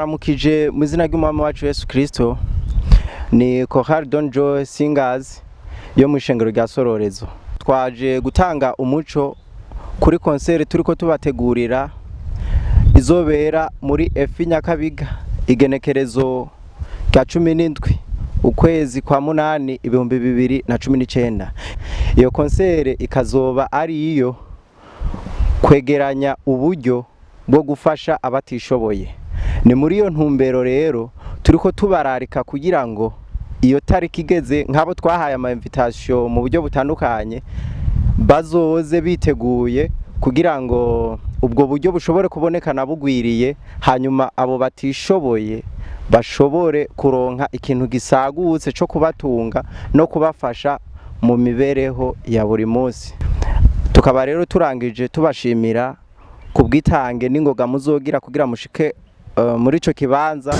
turabaramukije mu izina ry'umwami wacu Yesu Kristo. Ni Kuri Downj Joy Singers yo mu ishengero rya Sororezo. Twaje gutanga umuco kuri concert turiko tubategurira izobera muri Nyakabiga igenekerezo rya 17 ukwezi kwa munani 2019. Iyo concert ikazoba ari iyo kwegeranya uburyo bwo gufasha abatishoboye. Ni muri iyo ntumbero rero turiko tubararika kugira ngo iyo tariki igeze nk'abo twahaye ama invitation mu buryo butandukanye bazoze biteguye kugira ngo ubwo buryo bushobore kubonekana bugwiriye, hanyuma abo batishoboye bashobore kuronka ikintu gisagutse cyo kubatunga no kubafasha mu mibereho ya buri munsi. Tukaba rero turangije tubashimira kubwitange n'ingoga muzogira kugira mushike muri ico kibanza.